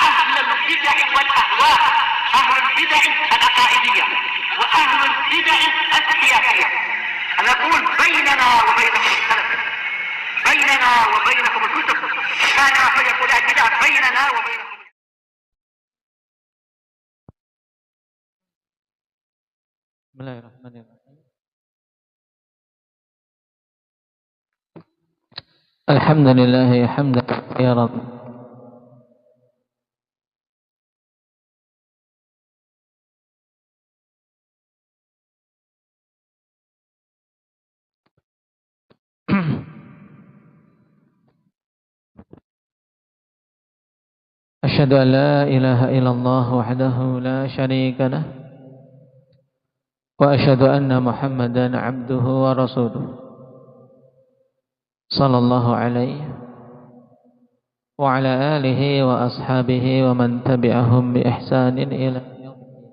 أهل البدع والأهواء، أهل البدع العقائدية وأهل البدع السياسية. نقول بيننا وبينكم السلف، بيننا وبينكم الكتب، كان فيقول البدع بيننا وبينكم. Bismillahirrahmanirrahim. Alhamdulillah hamdan katsiran Asyhadu an la ilaha illallah wahdahu la syarika lah wa asyhadu anna Muhammadan abduhu wa rasuluh sallallahu alaihi wa ala alihi wa ashabihi wa man tabi'ahum bi ihsanin ila yaumil.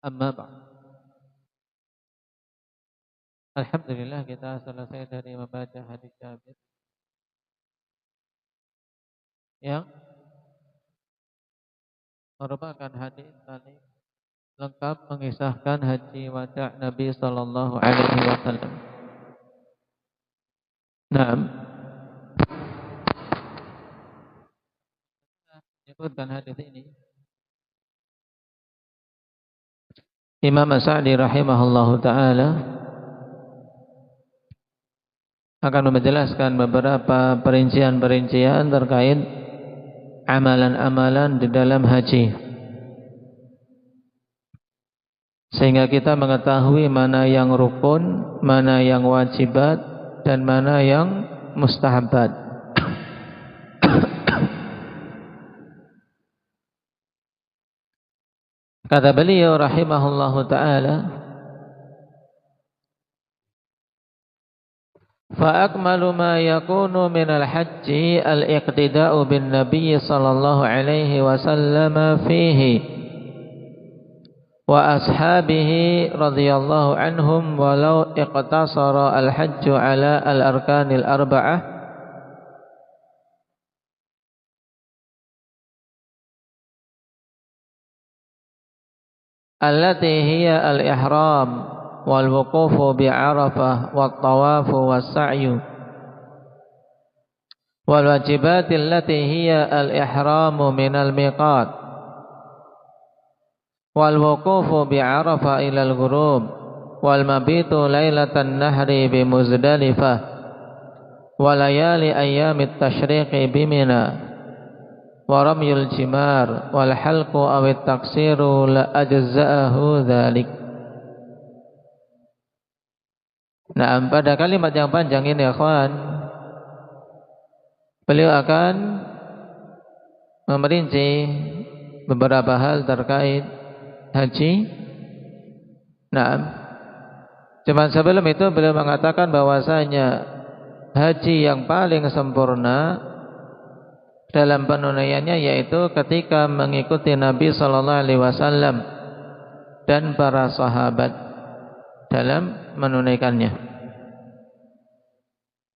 Amma ba'd. Alhamdulillah kita selesai dari membaca hadis Jabir yang merupakan hadis paling lengkap mengisahkan haji wada' Nabi sallallahu alaihi wasallam. Naam. Menyebutkan hadis ini Imam As-Sa'di rahimahullahu taala akan menjelaskan beberapa perincian-perincian terkait amalan-amalan di dalam haji, sehingga kita mengetahui mana yang rukun, mana yang wajibat, dan mana yang mustahabat. Kata beliau rahimahullahu ta'ala, فَأَكْمَلُ مَا يَكُونُ مِنَ الْحَجِّ الْإِقْتِدَاءُ بِالنَّبِيِّ صَلَى اللَّهُ عَلَيْهِ وَسَلَّمَ فِيهِ وَأَصْحَابِهِ رَضِيَ اللَّهُ عَنْهُمْ وَلَوْ اقْتَصَرَ الْحَجُّ عَلَى الْأَرْكَانِ الْأَرْبَعَةِ التي هي الإحرام والوقوف بعرفة والطواف والسعي والواجبات التي هي الإحرام من الميقات والوقوف بعرفة إلى الغروب والمبيت ليلة النحر بمزدلفة وليالي أيام التشريق بمنى ورمي الجمار والحلق أو التقصير لأجزأه ذلك. Nah, pada kalimat yang panjang ini, ikhwan, beliau akan memerinci beberapa hal terkait haji. Nah, cuma sebelum itu beliau mengatakan bahwasanya haji yang paling sempurna dalam penunaiannya yaitu ketika mengikuti Nabi sallallahu alaihi wasallam dan para sahabat dalam menunaikannya.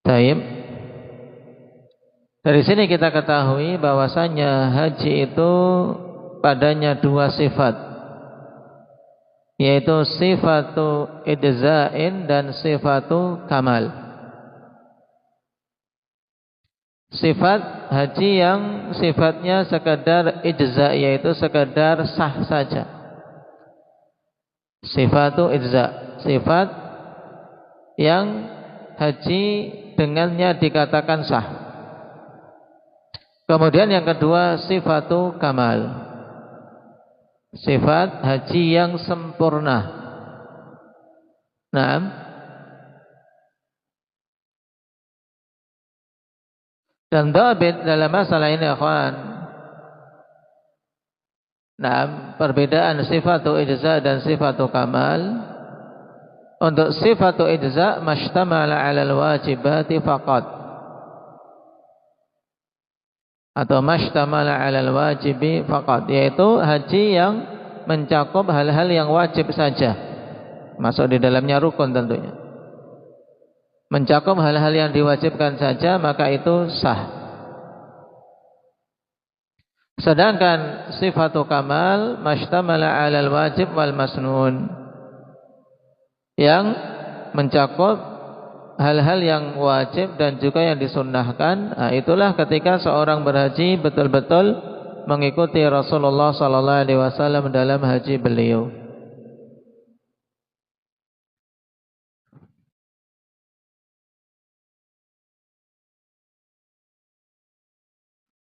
Baik. Dari sini kita ketahui bahwasanya haji itu padanya dua sifat, yaitu sifatu idza'in dan sifatu kamal. Sifat haji yang sifatnya sekadar ijza', yaitu sekadar sah saja. Sifatu ijza', sifat yang haji dengannya dikatakan sah. Kemudian yang kedua sifatu kamal, sifat haji yang sempurna. Naam. Dan dhabit dalam masalah ini, ikhwan, naam, perbedaan sifatu ijza dan sifatu kamal. Untuk sifatu ijza mastamala 'ala al-wajibati faqat, atau mastamala 'ala al-wajibi faqat, yaitu haji yang mencakup hal-hal yang wajib saja, masuk di dalamnya rukun tentunya. Mencakup hal-hal yang diwajibkan saja, maka itu sah. Sedangkan sifatu kamal mastamala 'alal wajib wal masnun, yang mencakup hal-hal yang wajib dan juga yang disunnahkan. Nah, itulah ketika seorang berhaji betul-betul mengikuti Rasulullah sallallahu alaihi wasallam dalam haji beliau.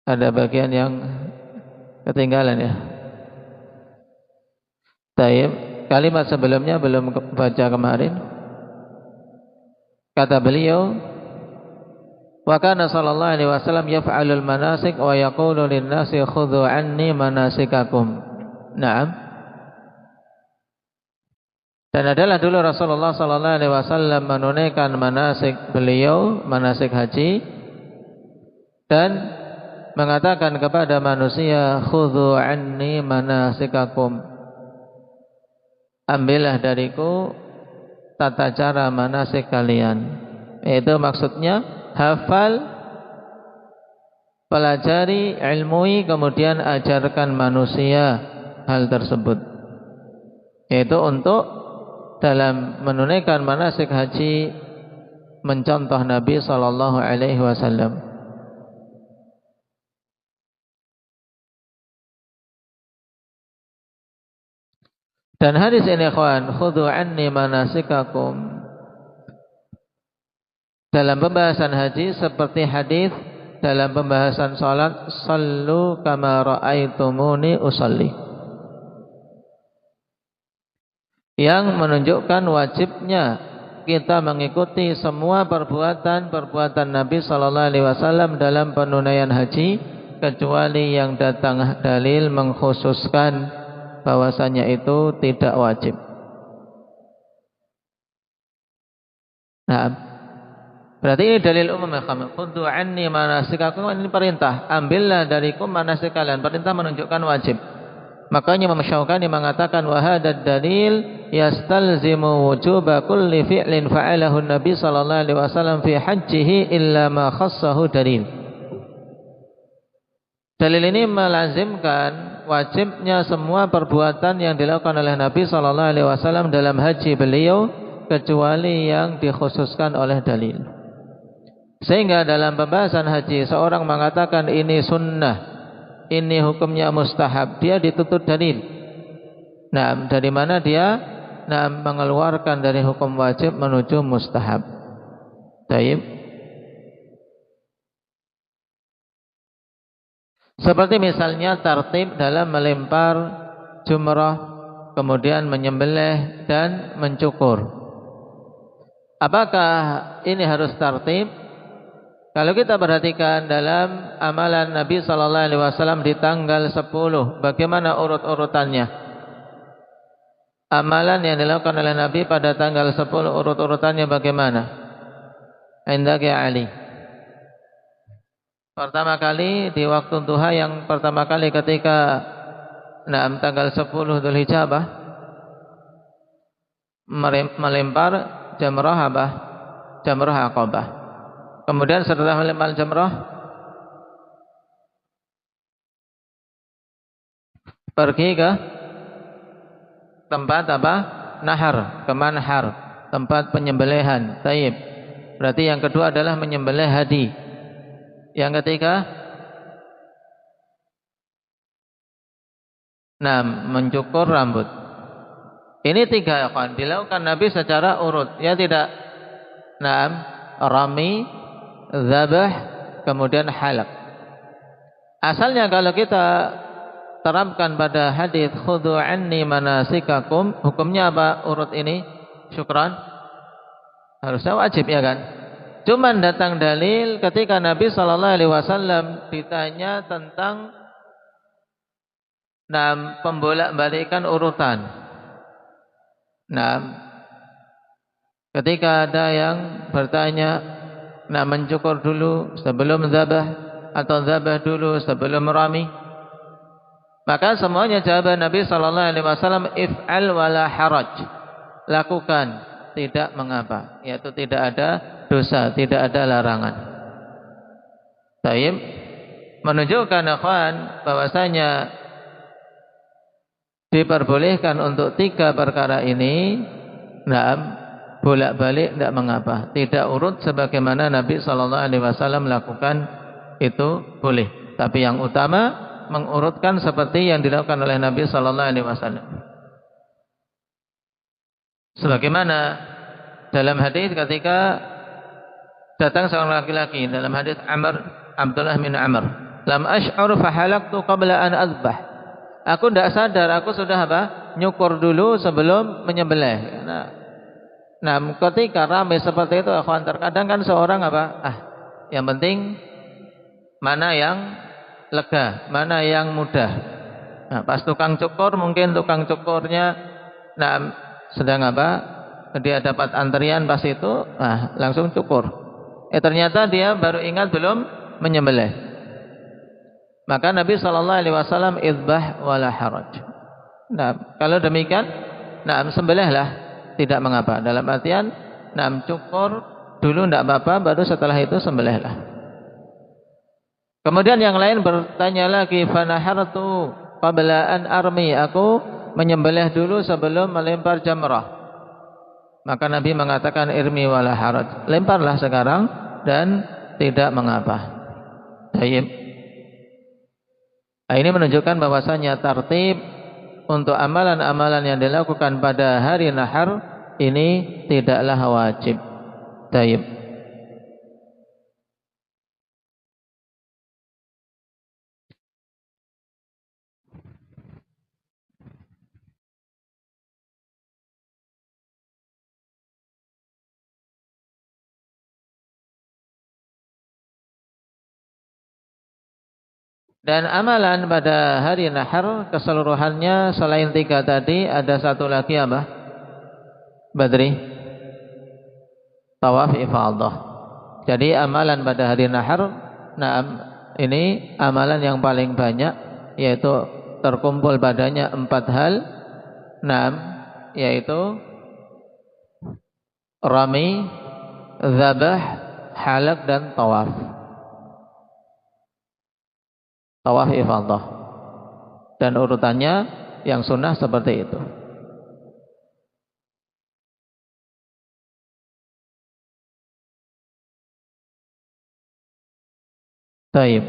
Ada bagian yang ketinggalan ya. Taib, kalimat sebelumnya belum baca kemarin. Kata beliau, wa kana sallallahu alaihi wasallam yaf'alul manasik wa yaqulu lin-nasi khudhu anni manasikakum. Naam. Dan adalah dulu Rasulullah sallallahu alaihi wasallam menunaikan manasik beliau, manasik haji, dan mengatakan kepada manusia, khudhu anni manasikakum, ambillah dariku tata cara manasik kalian. Itu maksudnya hafal, pelajari, ilmui, kemudian ajarkan manusia hal tersebut. Yaitu untuk dalam menunaikan manasik haji mencontoh Nabi sallallahu alaihi wasallam. Dan hadis ini ikhwan, khudhu anni manasikakum, dalam pembahasan haji seperti hadis dalam pembahasan salat, sallu kama ra'aitumuni usalli, yang menunjukkan wajibnya kita mengikuti semua perbuatan Nabi sallallahu alaihi wasallam dalam penunaian haji, kecuali yang datang dalil mengkhususkan bahwasanya itu tidak wajib. Nah, berarti ini dalil umum ya kami. Khudhu anni manasikakum, ini perintah. Ambillah dariku manasik kalian. Perintah menunjukkan wajib. Makanya Imam Syaukani mengatakan wa hadzal dalil yastalzimu wujuba kulli fi'lin fa'alahu Nabi sallallahu alaihi wasallam fi hajjihi illa ma khassahu dalil. Dalil ini melazimkan wajibnya semua perbuatan yang dilakukan oleh Nabi sallallahu alaihi wasallam dalam haji beliau, kecuali yang dikhususkan oleh dalil. Sehingga dalam pembahasan haji seorang mengatakan ini sunnah, ini hukumnya mustahab, dia dituntut dalil. Nah, dari mana dia mengeluarkan dari hukum wajib menuju mustahab. Baik. Seperti misalnya tartib dalam melempar jumrah, kemudian menyembelih dan mencukur. Apakah ini harus tartib? Kalau kita perhatikan dalam amalan Nabi sallallahu alaihi wasallam di tanggal 10, bagaimana urut-urutannya? Amalan yang dilakukan oleh Nabi pada tanggal 10, urut-urutannya bagaimana? Indaka ya Ali. Pertama kali di waktu duha, yang pertama kali ketika tanggal 10 Dzulhijjah melempar jamrah jamrah Aqabah. Kemudian setelah melempar jamrah pergi ke tempat nahar, ke manhar, tempat penyembelihan. Taib. Berarti yang kedua adalah menyembelih hadi. Yang ketiga, mencukur rambut. Ini 3 akan dilakukan Nabi secara urut. Ya tidak, rami, zabah, kemudian halaq. Asalnya kalau kita terapkan pada hadis khudhu anni manasikakum, hukumnya apa urut ini? Syukran. Harusnya wajib ya kan? Cuman datang dalil ketika Nabi sallallahu alaihi wasallam ditanya tentang pembolak-balikan urutan. Ketika ada yang bertanya, mencukur dulu sebelum zabah atau zabah dulu sebelum rami, maka semuanya jawaban Nabi sallallahu alaihi wasallam if'al wala haraj. Lakukan, tidak mengapa, yaitu tidak ada dosa, tidak ada larangan. Taib. menunjukkan akhwan bahwasanya diperbolehkan untuk 3 perkara ini, bolak-balik tidak mengapa, tidak urut sebagaimana Nabi SAW melakukan itu boleh. Tapi yang utama mengurutkan seperti yang dilakukan oleh Nabi SAW. Sebagaimana dalam hadis ketika datang seorang laki-laki dalam hadis Abdullah bin Amr, lam ash'ur fahalaqtu qabla an azbah. Aku tidak sadar, aku sudah nyukur dulu sebelum menyembelih. Nah, ketika ramai seperti itu, akhwan, terkadang kan seorang yang penting mana yang lega, mana yang mudah. Nah, pas tukang cukur, mungkin tukang cukurnya sedang dia dapat antrian pas itu, langsung cukur. Ternyata dia baru ingat belum menyembelih. Maka Nabi SAW idbah wala haraj. Nah, kalau demikian, sembelihlah, tidak mengapa. Dalam artian, cukur dulu tidak apa-apa, baru setelah itu sembelihlah. Kemudian yang lain bertanya lagi, fanahartu qabla an armi, aku menyembelih dulu sebelum melempar jamrah. Maka Nabi mengatakan irmi wala haraj, lemparlah sekarang dan tidak mengapa. Baik. Ini menunjukkan bahwasanya tertib untuk amalan-amalan yang dilakukan pada hari nahar ini tidaklah wajib. Baik. Dan amalan pada hari nahar keseluruhannya selain 3 tadi ada satu lagi apa? Badri, tawaf ifadah. Jadi amalan pada hari nahar, ini amalan yang paling banyak, yaitu terkumpul padanya 4 hal, yaitu rami, zabah, halak dan tawaf. Tawaf ifadah. Dan urutannya yang sunnah seperti itu. Baik.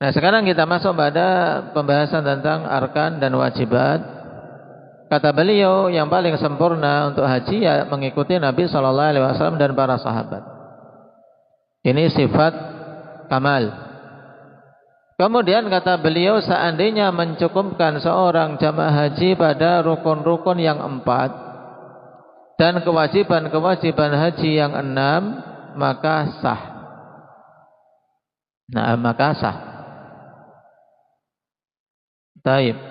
Nah, sekarang kita masuk pada pembahasan tentang arkan dan wajibat. Kata beliau, yang paling sempurna untuk haji ya mengikuti Nabi SAW dan para sahabat. Ini sifat kamal. Kemudian kata beliau, seandainya mencukupkan seorang jamaah haji pada rukun-rukun yang 4 dan kewajiban-kewajiban haji yang 6, maka sah. Maka sah. Baik.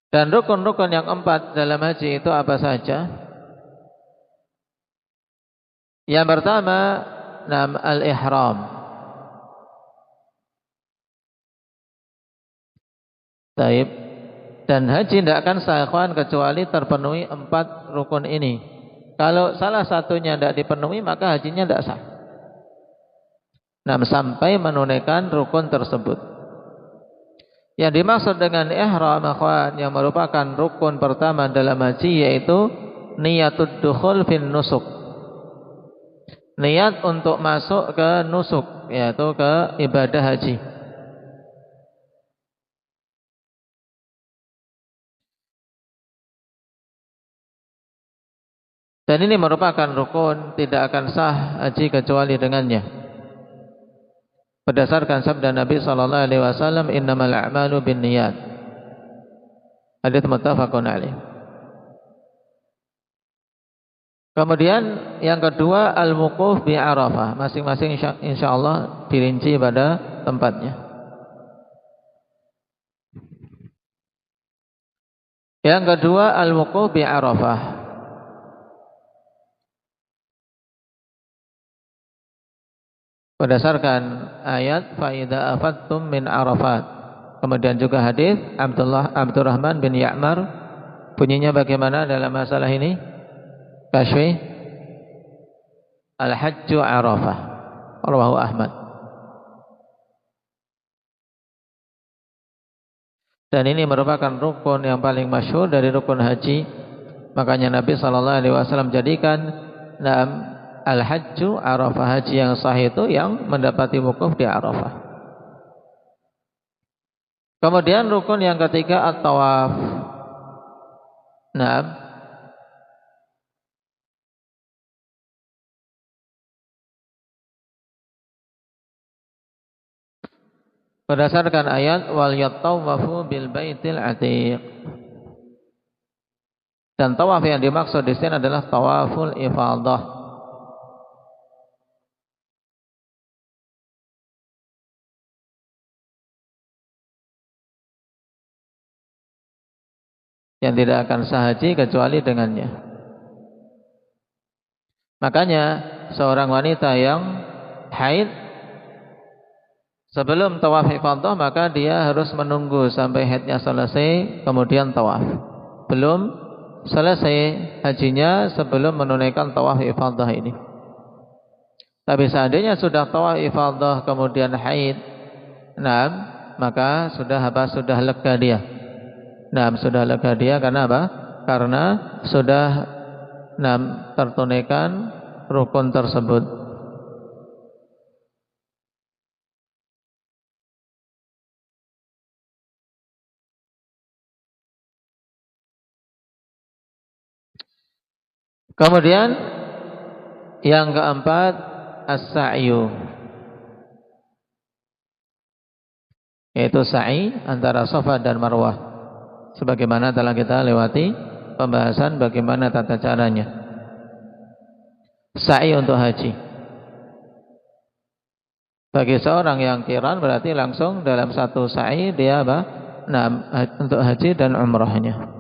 Dan rukun-rukun yang 4 dalam haji itu apa saja? Yang pertama, al-ihram. Baik. Dan haji tidak akan sah kecuali terpenuhi 4 rukun ini. Kalau salah satunya tidak dipenuhi, maka hajinya tidak sah. Sampai menunaikan rukun tersebut. Yang dimaksud dengan ihram, yang merupakan rukun pertama dalam haji, yaitu niyatud dukhul fin nusuk. Niat untuk masuk ke nusuk, yaitu ke ibadah haji. Dan ini merupakan rukun, tidak akan sah haji kecuali dengannya. Berdasarkan sabda Nabi SAW, innamal a'malu binniyat. Hadits muttafaqun alaih. Kemudian yang kedua, al-wuquf bi Arafah. Masing-masing insyaallah dirinci pada tempatnya. Yang kedua, al-wuquf bi Arafah. Berdasarkan ayat fa idza afattum min Arafat. Kemudian juga hadis Abdurrahman bin Ya'mar. Bunyinya bagaimana dalam masalah ini? Kashfi. Al-Hajju Arafah. Rawahu Ahmad. Dan ini merupakan rukun yang paling masyhur dari rukun haji. Makanya Nabi SAW jadikan Al-Hajju Arafah, haji yang sahih itu yang mendapati wukuf di Arafah. Kemudian rukun yang ketiga at-tawaf. Berdasarkan ayat wal yattawafu bil baitil atiq. Dan tawaf yang dimaksud di sini adalah tawaful ifadah. Yang tidak akan sah haji kecuali dengannya. Makanya seorang wanita yang haid sebelum tawaf ifadah maka dia harus menunggu sampai haidnya selesai kemudian tawaf. Belum selesai hajinya sebelum menunaikan tawaf ifadah ini. Tapi seandainya sudah tawaf ifadah kemudian haid, maka sudah lega dia. Sudah lega dia karena apa? Karena sudah tertunaikan rukun tersebut. Kemudian yang keempat as-sa'yu, yaitu sa'i antara Safa dan Marwah. Sebagaimana telah kita lewati pembahasan bagaimana tata caranya. Sa'i untuk haji. Bagi seorang yang qiran berarti langsung dalam satu sa'i dia untuk haji dan umrahnya.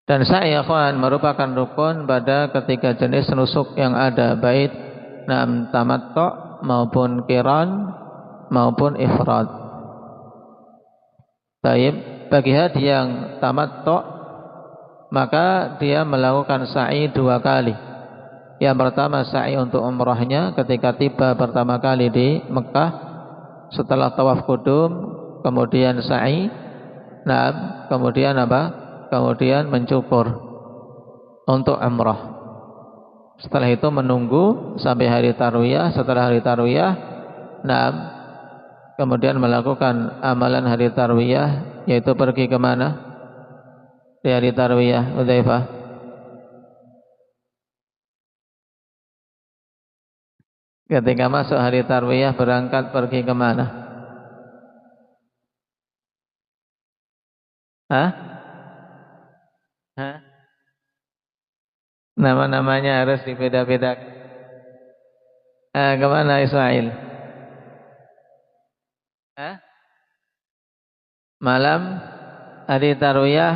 Dan sa'i merupakan rukun pada ketiga jenis nusuk yang ada, baik tamattu' maupun qiran maupun ifrad. Baik, bagi haji yang tamattu' maka dia melakukan sa'i 2 kali. Yang pertama sa'i untuk umrahnya ketika tiba pertama kali di Mekah setelah tawaf qudum, kemudian sa'i, kemudian kemudian mencukur untuk umrah. Setelah itu menunggu sampai hari tarwiyah. Setelah hari tarwiyah, kemudian melakukan amalan hari tarwiyah, yaitu pergi ke mana? Di hari tarwiyah, Hudzaifah. Ketika masuk hari tarwiyah berangkat pergi ke mana? Nama-namanya harus dibeda-bedakan. Kemana Ismail? Malam hari tarwiyah,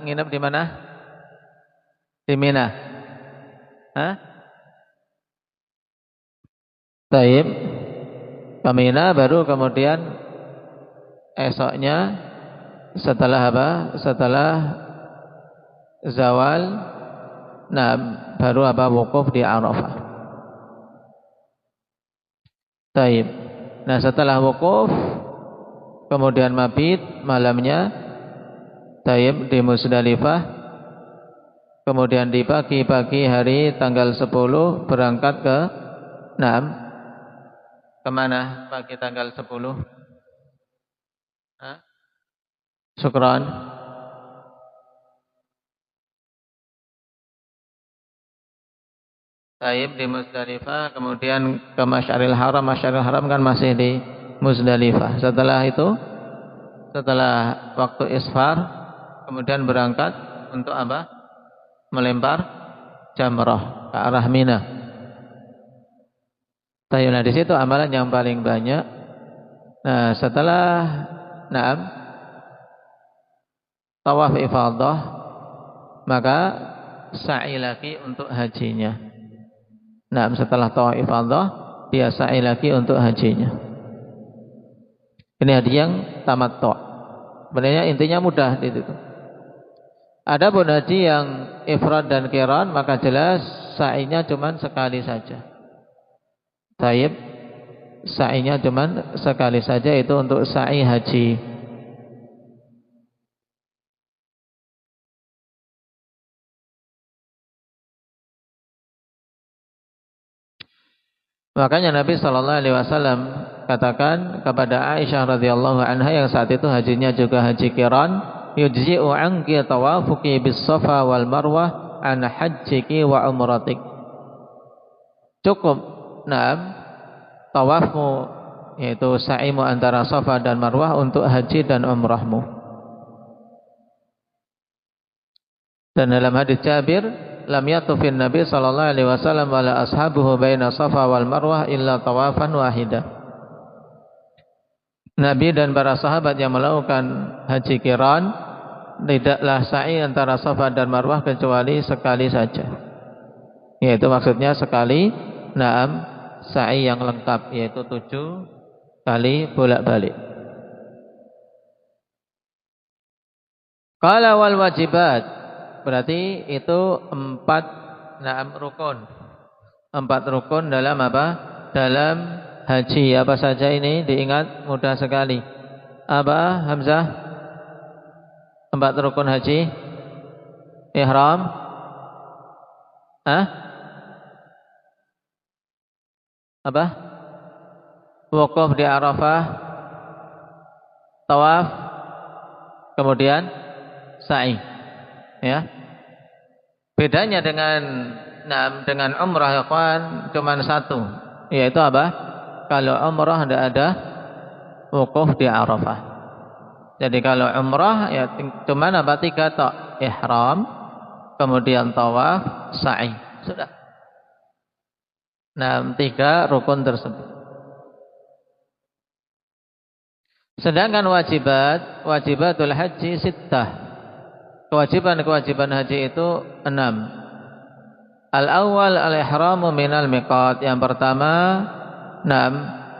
nginep di mana? Di Mina. Taib. Ke Mina baru kemudian esoknya setelah Setelah zawal, baru wukuf di Arafah. Taib. Nah, setelah wukuf kemudian mabit malamnya, taib, di Muzdalifah. Kemudian di pagi hari tanggal 10 berangkat ke kemana pagi tanggal 10? Syukran. Taib di Muzdalifah, kemudian ke Masy'aril Haram. Masy'aril Haram kan masih di Muzdalifah. Setelah itu, setelah waktu isfar, kemudian berangkat untuk apa? Melempar jamrah ke arah Mina. Taib. Nah, di situ amalan yang paling banyak. Nah, setelah tawaf ifadah, maka sa'i lagi untuk hajinya. Nah, setelah tawaf ifadah dia sa'i lagi untuk hajinya. Ini haji yang tamattu'. Sebenarnya intinya mudah di situ. Adapun haji yang ifrad dan qiran maka jelas sa'inya cuma sekali saja. Taib, sa'inya cuma sekali saja, itu untuk sa'i haji. Makanya Nabi SAW katakan kepada Aisyah radhiyallahu anha yang saat itu hajinya juga haji qiran, yujzi'u anki tawafuki bis safa wal marwah an hajjiki wa umratik. Cukup, tawafmu yaitu sa'imu antara safa dan marwah untuk haji dan umrahmu. Dan dalam hadis Jabir, lam yatufin Nabi sallallahu alaihi wasallam wala ashabuhu baina safa wal marwah illa tawafan wahidah. Nabi dan para sahabat yang melakukan haji qiran tidaklah sa'i antara safa dan marwah kecuali sekali saja. Yaitu maksudnya sekali sa'i yang lengkap, yaitu 7 kali bolak-balik. Qala wal wajibat, berarti itu 4 rukun. 4 rukun dalam apa? Dalam haji. Apa saja ini? Diingat, mudah sekali. Apa Hamzah? 4 rukun haji. Ihram. Apa? Wukuf di Arafah, tawaf, kemudian sa'i. Ya. Bedanya dengan umrah ya kawan, cuma 1, yaitu apa? Kalau umrah tidak ada wukuf di Arafah. Jadi kalau umrah ya cuma 3 tok, ihram, kemudian tawaf, sa'i. Sudah. 3 rukun tersebut. Sedangkan wajibatul haji 6. Kewajiban haji itu 6. Al-awwal al-ihramu minal miqat. Yang pertama,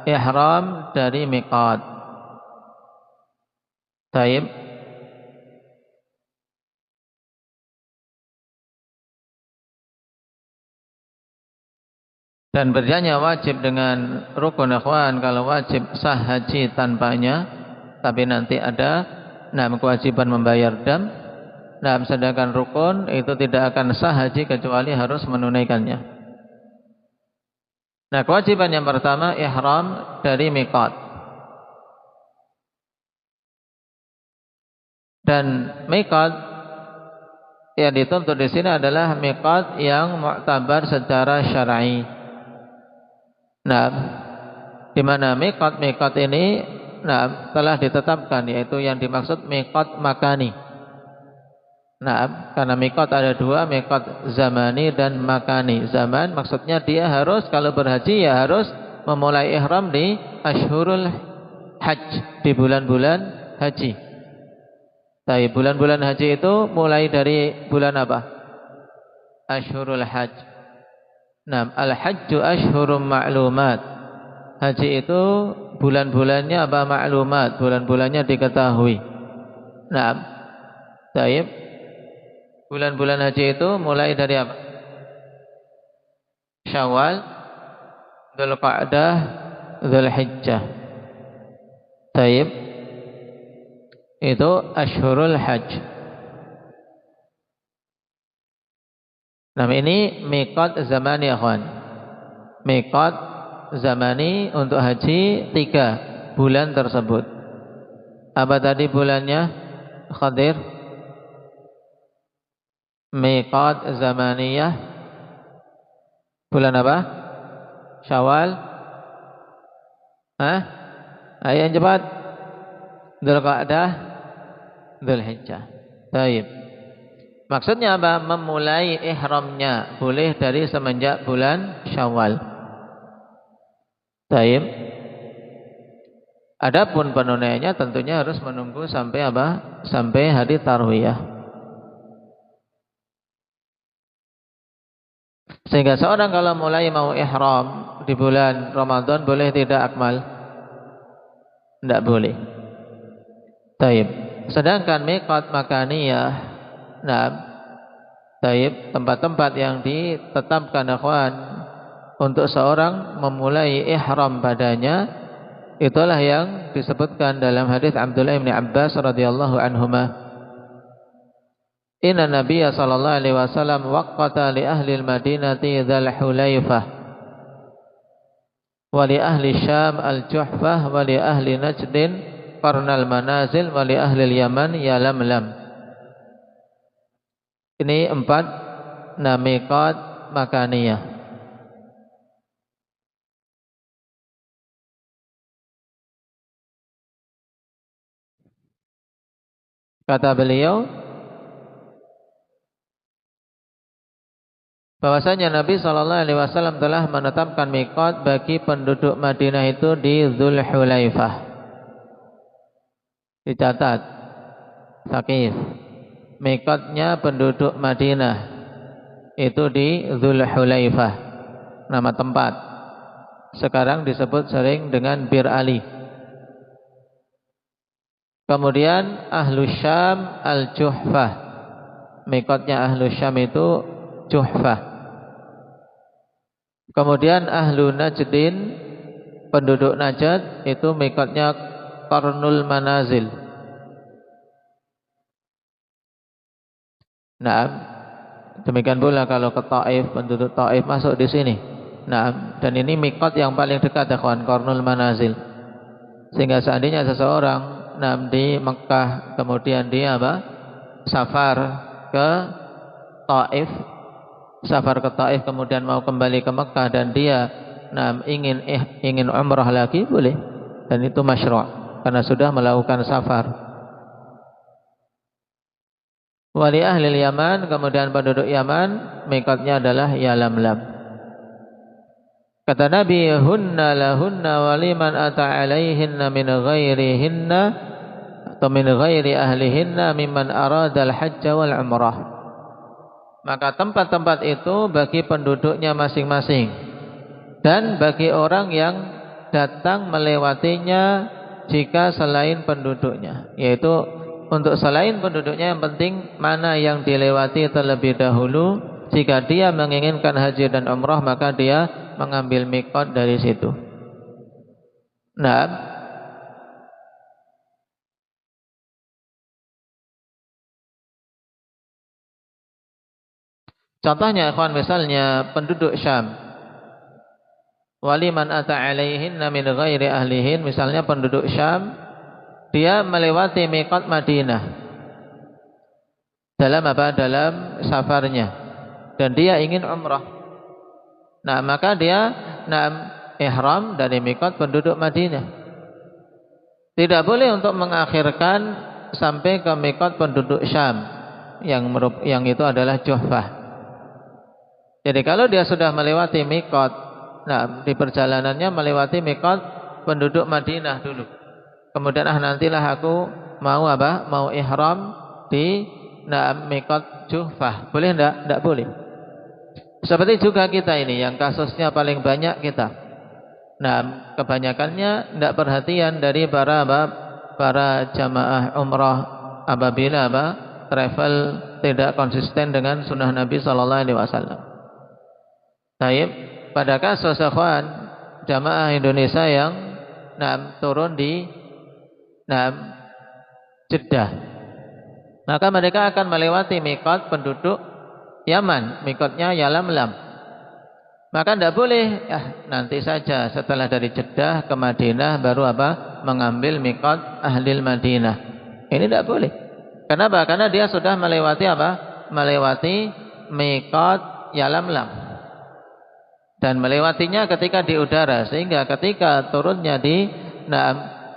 ihram dari miqat. Taib. Dan berjanya wajib dengan rukun ikhwan, kalau wajib sah haji tanpanya, tapi nanti ada kewajiban membayar dam. Sedangkan rukun itu tidak akan sah haji kecuali harus menunaikannya. Kewajiban yang pertama ihram dari miqat. Dan miqat yang dituntut di sini adalah miqat yang mu'tabar secara syar'i. Di mana miqat ini telah ditetapkan, yaitu yang dimaksud miqat makani. Karena miqat ada 2, miqat zamani dan makani. Zaman maksudnya dia harus kalau berhaji ya harus memulai ihram di ashhurul hajj, di bulan-bulan haji. Tapi bulan-bulan haji itu mulai dari bulan apa? Ashhurul hajj. Al-hajju ashhurum ma'lumat. Haji itu bulan-bulannya apa? Ma'lumat, bulan-bulannya diketahui. Taib. Bulan-bulan haji itu mulai dari apa? Syawal, Dzulqa'dah, Dzulhijjah. Taib. Itu ashhurul hajj. Ini miqat zamani akhwan. Miqat zamani untuk haji 3 bulan tersebut. Apa tadi bulannya? Khadir. Miqat zamaniyah. Bulan apa? Syawal. Ayo yang cepat. Dzulqa'dah, Dzulhijjah. Baik. Maksudnya apa? Memulai ihramnya boleh dari semenjak bulan Syawal. Taib. Adapun penunaiannya tentunya harus menunggu sampai apa? Sampai hari tarwiyah. Sehingga seorang kalau mulai mau ihram di bulan Ramadan boleh tidak akmal? Tidak boleh. Taib. Sedangkan miqat makaniyah, nah, taib, tempat-tempat yang ditetapkan akhwan untuk seorang memulai ihram padanya, itulah yang disebutkan dalam hadis Abdullah bin Abbas radhiyallahu anhuma. Inna Nabiyya sallallahu alaihi wasallam waqqata li ahli al-Madinati Dzul Hulaifah wa li ahli Syam al-Juhfah wa li ahli Najdin Qarnal Manazil wa li ahli al-Yaman Yalamlam. Ini 4 miqat makaniyah. Kata beliau bahwasanya Nabi SAW telah menetapkan miqat bagi penduduk Madinah itu di Dzul Hulaifah. Dicatat, Saqif. Miqatnya penduduk Madinah itu di Dzul Hulaifah, nama tempat. Sekarang disebut sering dengan Bir Ali. Kemudian Ahlu Syam Al-Juhfah. Miqatnya Ahlu Syam itu Juhfah. Kemudian Ahlu Najdin, penduduk Najd, itu miqatnya Qarnul Manazil. Nah, demikian pula kalau ke Taif, penduduk Taif masuk di sini. Nah, dan ini miqat yang paling dekat ya kawan, Qarnul Manazil. Sehingga seandainya seseorang di Mekah kemudian dia safar ke Taif, kemudian mau kembali ke Mekah dan dia ingin umrah lagi, boleh, dan itu masyru' karena sudah melakukan safar. Wali ahli Yaman, kemudian penduduk Yaman miqatnya adalah Yalamlam. Kata Nabi, hunna lahunna waliman ata alaihinna min ghairihinna atau min ghairi ahlihinna mimman arada al-hajj wal umrah. Maka tempat-tempat itu bagi penduduknya masing-masing dan bagi orang yang datang melewatinya jika selain penduduknya, yaitu untuk selain penduduknya yang penting mana yang dilewati terlebih dahulu. Jika dia menginginkan haji dan umrah maka dia mengambil miqat dari situ. Nah, contohnya ikhwan, misalnya penduduk Syam, waliman ata alaihinna min ghairi ahlihin, misalnya penduduk Syam dia melewati miqat Madinah dalam dalam safarnya dan dia ingin umrah. Nah, maka dia ihram dari miqat penduduk Madinah. Tidak boleh untuk mengakhirkan sampai ke miqat penduduk Syam yang itu adalah Juhfah. Jadi kalau dia sudah melewati miqat, di perjalanannya melewati miqat penduduk Madinah dulu. Kemudian nantilah aku mau ihram di miqat Juhfah. Boleh enggak? Enggak boleh. Seperti juga kita ini yang kasusnya paling banyak kita. Nah, kebanyakannya tidak perhatian dari para jamaah umrah apabila travel tidak konsisten dengan sunnah Nabi sallallahu alaihi wasallam. Taib, pada kasus ikhwan jamaah Indonesia yang turun di Jeddah, maka mereka akan melewati miqat penduduk Yaman, miqatnya Yalamlam. Maka tidak boleh nanti saja setelah dari Jeddah ke Madinah baru mengambil miqat ahlil Madinah. Ini tidak boleh. Kenapa? Karena dia sudah melewati melewati miqat Yalamlam dan melewatinya ketika di udara, sehingga ketika turunnya di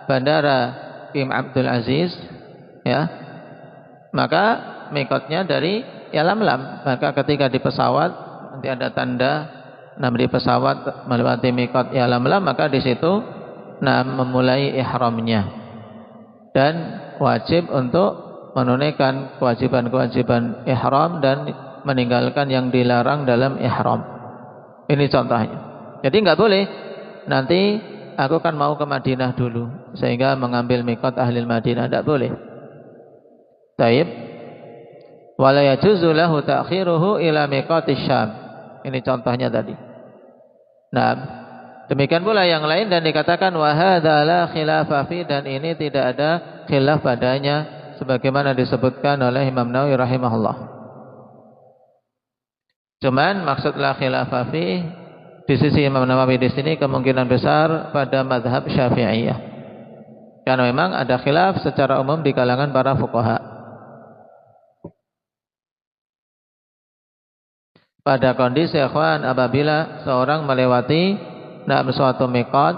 bandara King Abdul Aziz, maka miqatnya dari Yalamlam. Maka ketika di pesawat nanti ada tanda di pesawat melewati miqat Yalamlam, maka di situ memulai ihramnya dan wajib untuk menunaikan kewajiban-kewajiban ihram dan meninggalkan yang dilarang dalam ihram. Ini contohnya. Jadi nggak boleh nanti aku kan mau ke Madinah dulu sehingga mengambil mikot ahli Madinah, tidak boleh. Taib. Wala yajuzu lahu ta'khiruhu ila miqatis Syam. Ini contohnya tadi. Nah, demikian pula yang lain dan dikatakan wa hadza la khilafa fi, dan ini tidak ada khilaf padanya sebagaimana disebutkan oleh Imam Nawawi rahimahullah. Cuman maksud la khilafa fi di sisi Imam Nawawi di sini kemungkinan besar pada mazhab Syafi'iyah. Karena memang ada khilaf secara umum di kalangan para fuqaha. Pada kondisi ikhwan apabila seorang melewati suatu miqat,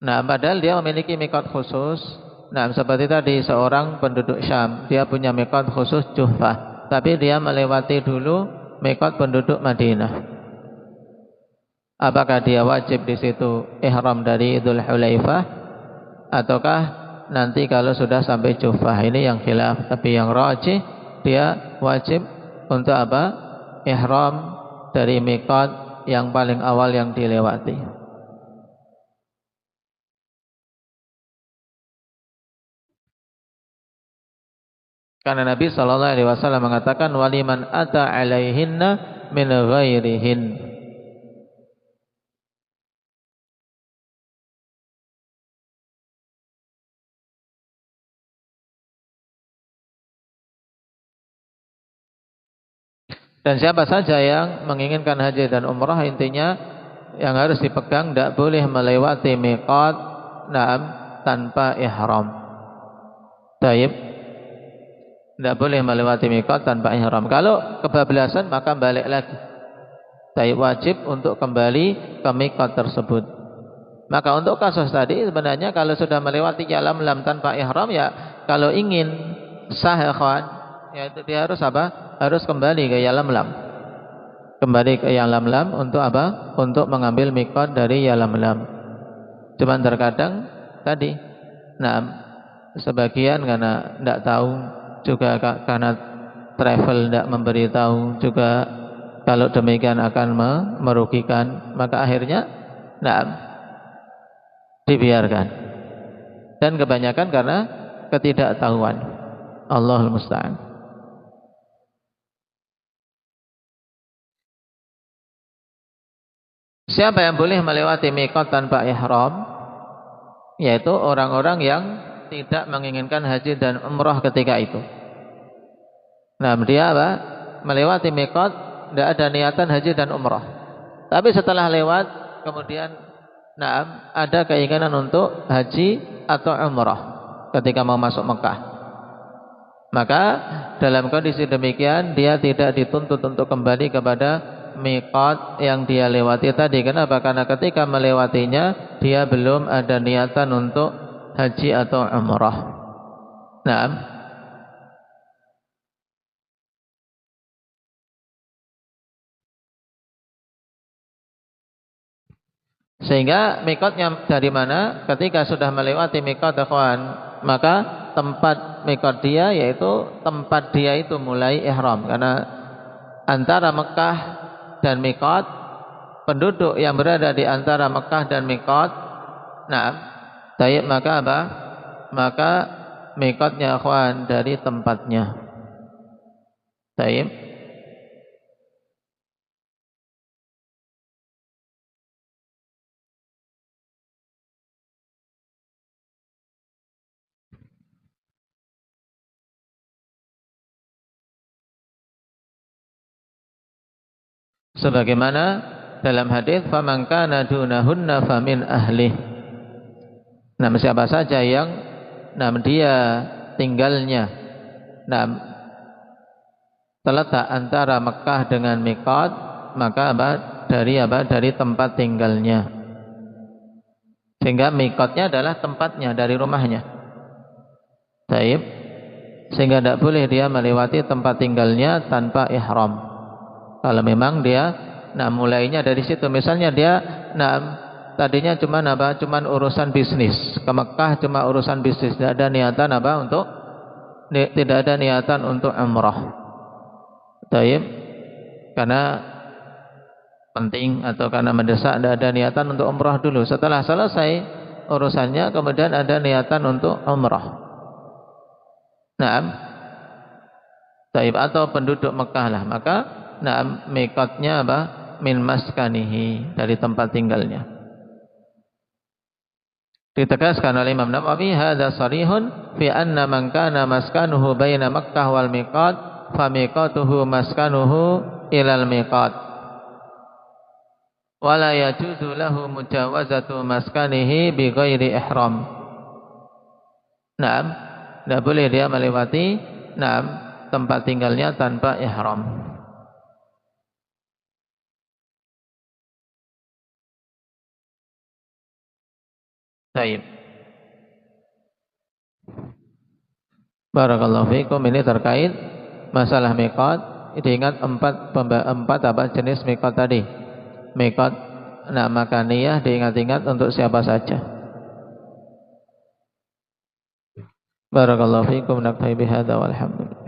padahal dia memiliki miqat khusus. Seperti tadi seorang penduduk Syam, dia punya miqat khusus Juhfah, tapi dia melewati dulu miqat penduduk Madinah. Apakah dia wajib di situ ihram dari Dzul Hulaifah ataukah nanti kalau sudah sampai Juhfah? Ini yang khilaf, tapi yang rajih dia wajib untuk apa? Ihram dari miqat yang paling awal yang dilewati. Karena Nabi SAW mengatakan waliman ata alaihinna min ghairihin. Dan siapa saja yang menginginkan haji dan umrah, intinya yang harus dipegang tidak boleh melewati miqat tanpa ihram. Taib, tidak boleh melewati miqat tanpa ihram. Kalau kebablasan maka balik lagi. Taib, wajib untuk kembali ke miqat tersebut. Maka untuk kasus tadi sebenarnya kalau sudah melewati Yalamlam tanpa ihram, ya kalau ingin sah ikhwan, ya itu dia harus apa? Harus kembali ke Yalamlam. Kembali ke Yalamlam untuk apa? Untuk mengambil miqat dari Yalamlam. Cuman terkadang tadi, sebagian karena tidak tahu, juga karena travel tidak memberitahu, juga kalau demikian akan merugikan, maka akhirnya dibiarkan. Dan kebanyakan karena ketidaktahuan. Allahul musta'an. Siapa yang boleh melewati miqat tanpa ihram? Yaitu orang-orang yang tidak menginginkan haji dan umrah ketika itu. Dia apa? Melewati miqat, tidak ada niatan haji dan umrah. Tapi setelah lewat, kemudian ada keinginan untuk haji atau umrah ketika mau masuk Mekah. Maka dalam kondisi demikian dia tidak dituntut untuk kembali kepada miqat yang dia lewati tadi. Kenapa? Karena ketika melewatinya dia belum ada niatan untuk haji atau umrah. Sehingga miqatnya dari mana? Ketika sudah melewati miqat ikhwan, maka tempat miqat dia yaitu tempat dia itu mulai ihram. Karena antara Mekah dan miqat, penduduk yang berada di antara Mekah dan miqat, maka apa? Maka miqatnya ikhwan dari tempatnya. Taib. Sebagaimana dalam hadis faman kana dunahunna famin ahli. Siapa saja yang dia tinggalnya terletak antara Mekah dengan miqat, maka dari tempat tinggalnya. Sehingga miqatnya adalah tempatnya dari rumahnya. Taib. Sehingga tidak boleh dia melewati tempat tinggalnya tanpa ihram. Kalau memang dia mulainya dari situ, misalnya dia tadinya cuman urusan bisnis, ke Mekah cuma urusan bisnis, tidak ada niatan tidak ada niatan untuk umrah. Taib. karena penting atau karena mendesak, ada niatan untuk umrah dulu. Setelah selesai urusannya kemudian ada niatan untuk umrah. Naam. Taib, atau penduduk Mekah lah, maka naam miqatnya apa? Min maskanihi, dari tempat tinggalnya. Ditegaskan oleh Imam Nawawi, hadza sarihun fi anna man kana maskanuhu baina Makkah wal miqat fa miqatuhu maskanuhu ilal miqat. Wala yajuzu lahu mujawazatu maskanihi bi ghairi ihram. Naam, tidak boleh dia melewati naam tempat tinggalnya tanpa ihram. Baik. Barakallahu fiikum, ini terkait masalah miqat. Diingat empat apa jenis miqat tadi. Miqat makaniyah diingat-ingat untuk siapa saja. Barakallahu fiikum, naktafi bihadza walhamdulillah.